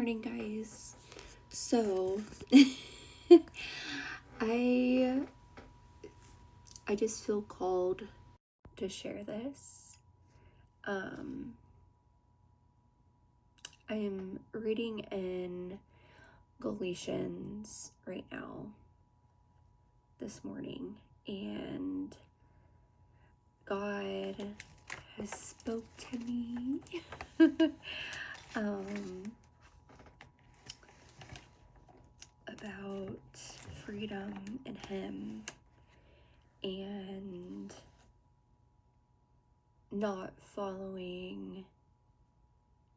morning, guys. So I just feel called to share this. I am reading in Galatians right now this morning, and God has spoke to me about freedom in Him and not following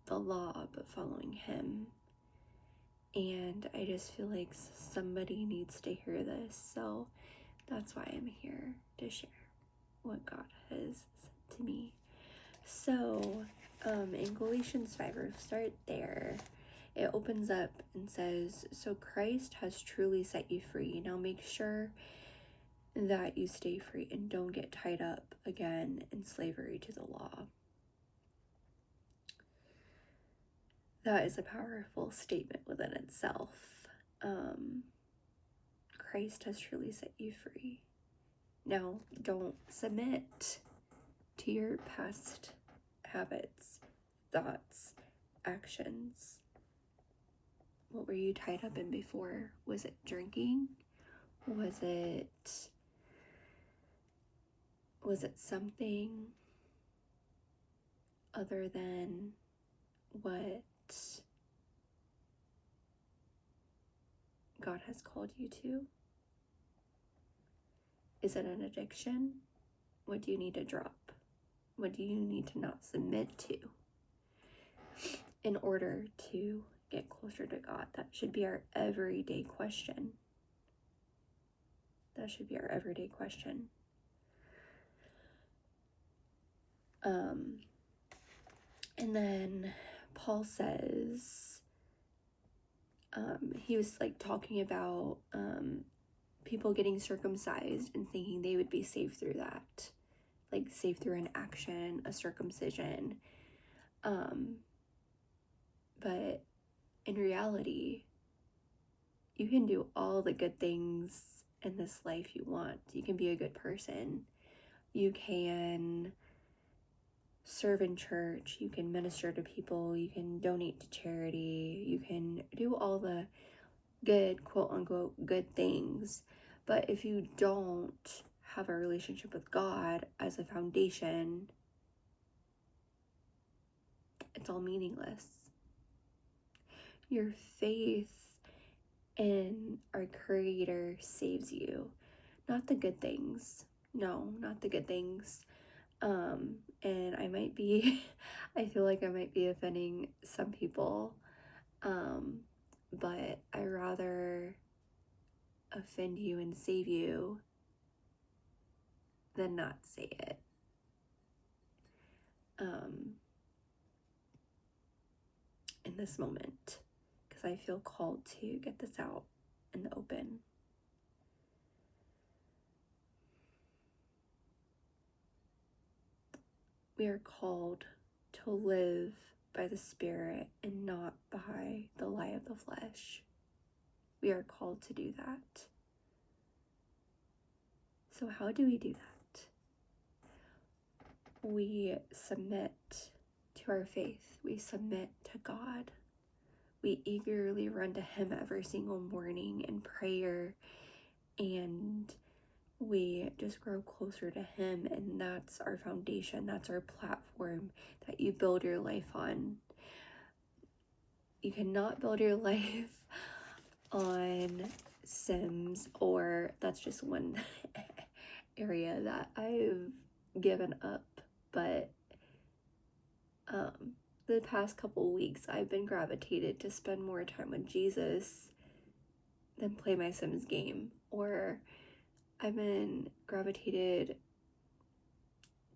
the law but following Him. And I just feel like somebody needs to hear this, so that's why I'm here to share what God has said to me. So in Galatians 5, we'll start there. It opens up and says, "So Christ has truly set you free. Now make sure that you stay free and don't get tied up again in slavery to the law." That is a powerful statement within itself. Christ has truly set you free. Now, don't submit to your past habits, thoughts, actions. What were you tied up in before? Was it drinking? Was it something other than what God has called you to? Is it an addiction? What do you need to drop? What do you need to not submit to in order to get closer to God? That should be our everyday question. That should be our everyday question. And then Paul says, he was like talking about people getting circumcised and thinking they would be saved through that, like saved through an action, a circumcision. But in reality, you can do all the good things in this life you want. You can be a good person. You can serve in church. You can minister to people. You can donate to charity. You can do all the good, quote unquote, good things. But if you don't have a relationship with God as a foundation, it's all meaningless. Your faith in our Creator saves you, not the good things. No, not the good things. And I feel like I might be offending some people, but I rather offend you and save you than not say it. In this moment, because I feel called to get this out in the open. We are called to live by the Spirit and not by the lie of the flesh. We are called to do that. So how do we do that? We submit to our faith. We submit to God. We eagerly run to Him every single morning in prayer, and we just grow closer to Him, and that's our foundation. That's our platform that you build your life on. You cannot build your life on Sims, or that's just one area that I've given up. But the past couple weeks, I've been gravitated to spend more time with Jesus than play my Sims game, or I've been gravitated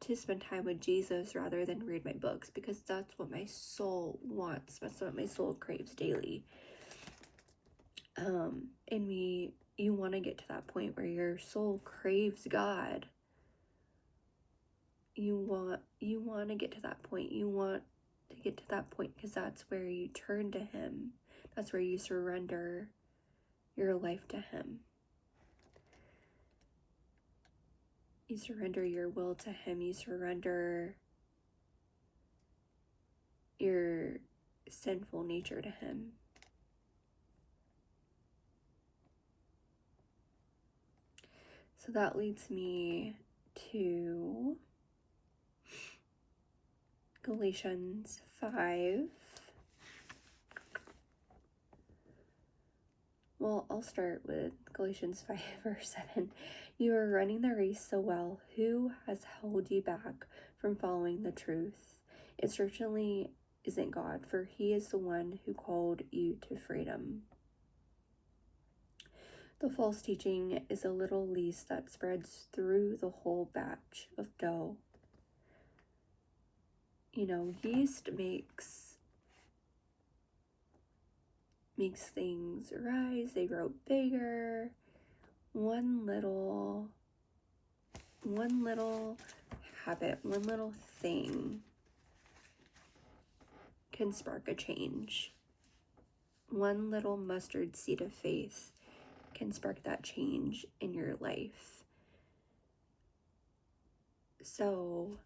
to spend time with Jesus rather than read my books, because that's what my soul wants. That's what my soul craves daily. And you want to get to that point where your soul craves God. You want to get to that point. You want to get to that point because that's where you turn to Him. That's where you surrender your life to Him. You surrender your will to Him. You surrender your sinful nature to Him. So that leads me to Galatians 5. Well, I'll start with Galatians 5, verse 7. You are running the race so well. Who has held you back from following the truth? It certainly isn't God, for He is the one who called you to freedom. The false teaching is a little yeast that spreads through the whole batch of dough. You know, yeast makes things rise, they grow bigger. One little habit, one little thing can spark a change. One little mustard seed of faith can spark that change in your life. So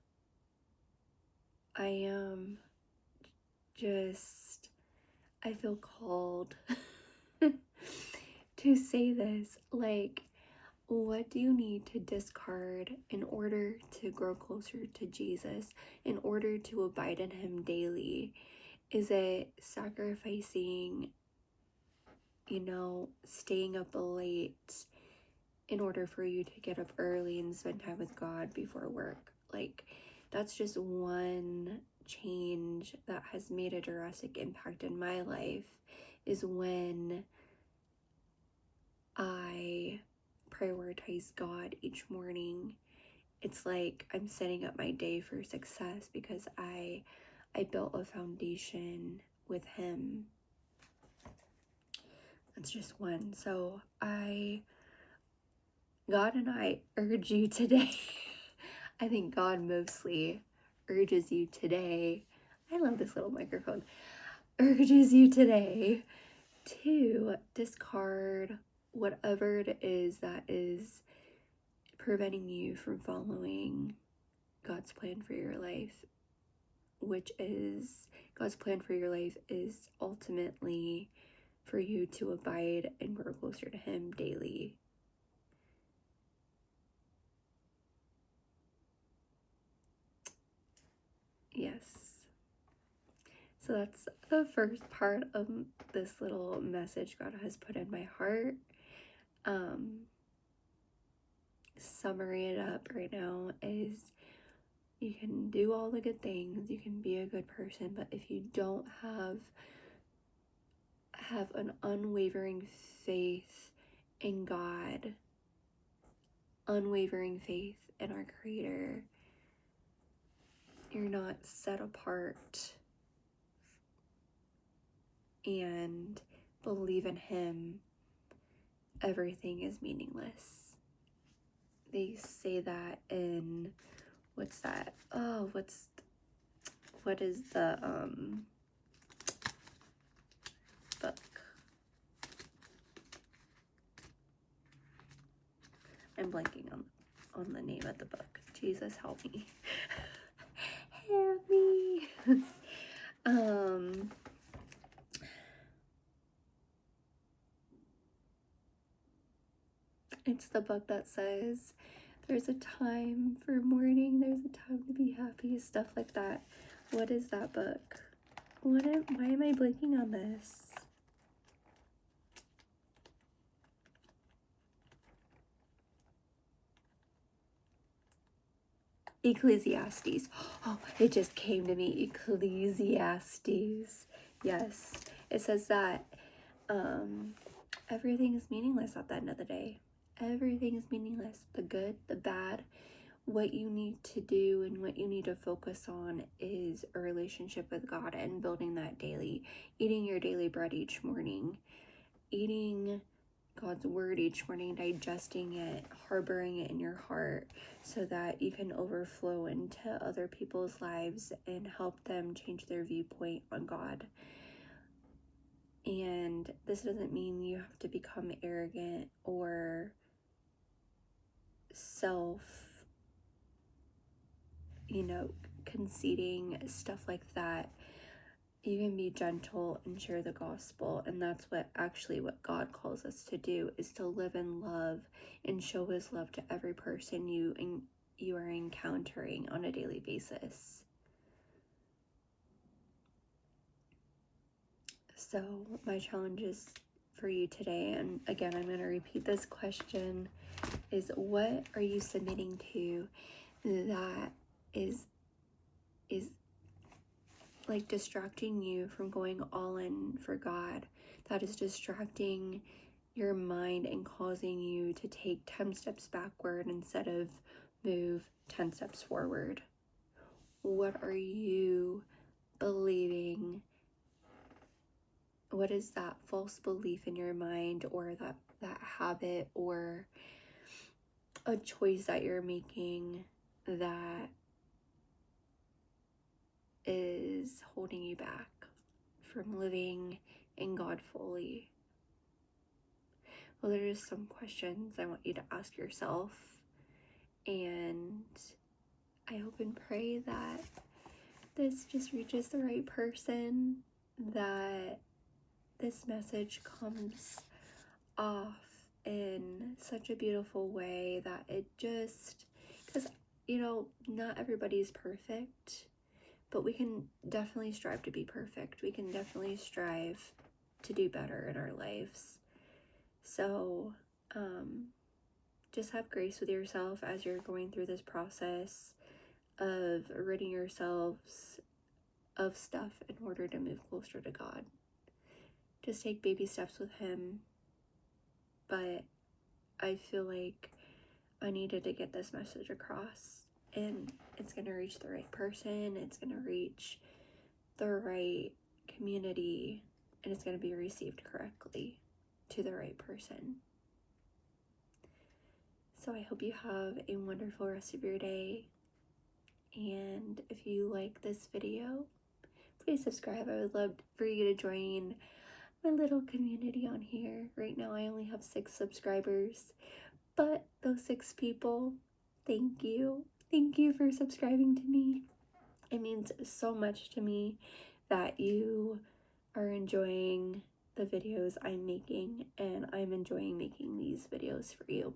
I feel called to say this. Like, what do you need to discard in order to grow closer to Jesus, in order to abide in Him daily? Is it sacrificing, staying up late in order for you to get up early and spend time with God before work? Like, that's just one change that has made a drastic impact in my life, is when I prioritize God each morning. It's like I'm setting up my day for success because I built a foundation with Him. That's just one. So God and I urge you today. I think God mostly urges you today. I love this little microphone. Urges you today to discard whatever it is that is preventing you from following God's plan for your life, which is, God's plan for your life is ultimately for you to abide and grow closer to Him daily. Yes. So that's the first part of this little message God has put in my heart. Summary it up right now is, you can do all the good things, you can be a good person, but if you don't have an unwavering faith in God, unwavering faith in our Creator, you're not set apart and believe in Him, everything is meaningless. They say that in, what's that? Oh, what is the book? I'm blanking on the name of the book. Jesus, help me. Help me. It's the book that says there's a time for mourning, there's a time to be happy, stuff like that. What is that book? Why am I blanking on this? Ecclesiastes. Oh, it just came to me. Ecclesiastes. Yes. It says that everything is meaningless at the end of the day. Everything is meaningless. The good, the bad. What you need to do and what you need to focus on is a relationship with God and building that daily. Eating your daily bread each morning. Eating God's word each morning, digesting it, harboring it in your heart so that you can overflow into other people's lives and help them change their viewpoint on God. And And this doesn't mean you have to become arrogant or conceiting, stuff like that. You can be gentle and share the gospel, and that's what God calls us to do, is to live in love and show his love to every person you are encountering on a daily basis. So my challenge is for you today, and again, I'm going to repeat this question, is what are you submitting to that is like distracting you from going all in for God, that is distracting your mind and causing you to take 10 steps backward instead of move 10 steps forward? What are you believing? What is that false belief in your mind, or that habit or a choice that you're making that is holding you back from living in God fully? Well, there's some questions I want you to ask yourself, and I hope and pray that this just reaches the right person, that this message comes off in such a beautiful way, that it just, because not everybody's perfect, but we can definitely strive to be perfect. We can definitely strive to do better in our lives. So just have grace with yourself as you're going through this process of ridding yourselves of stuff in order to move closer to God. Just take baby steps with him. But I feel like I needed to get this message across, and it's going to reach the right person, it's going to reach the right community, and it's going to be received correctly to the right person. So I hope you have a wonderful rest of your day, and if you like this video, please subscribe. I would love for you to join my little community on here. Right now I only have 6 subscribers, but those 6 people, thank you. Thank you for subscribing to me. It means so much to me that you are enjoying the videos I'm making, and I'm enjoying making these videos for you.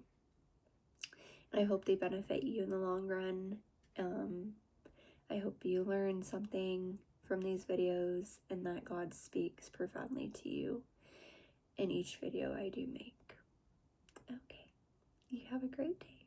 I hope they benefit you in the long run. I hope you learn something from these videos, and that God speaks profoundly to you in each video I do make. Okay, you have a great day.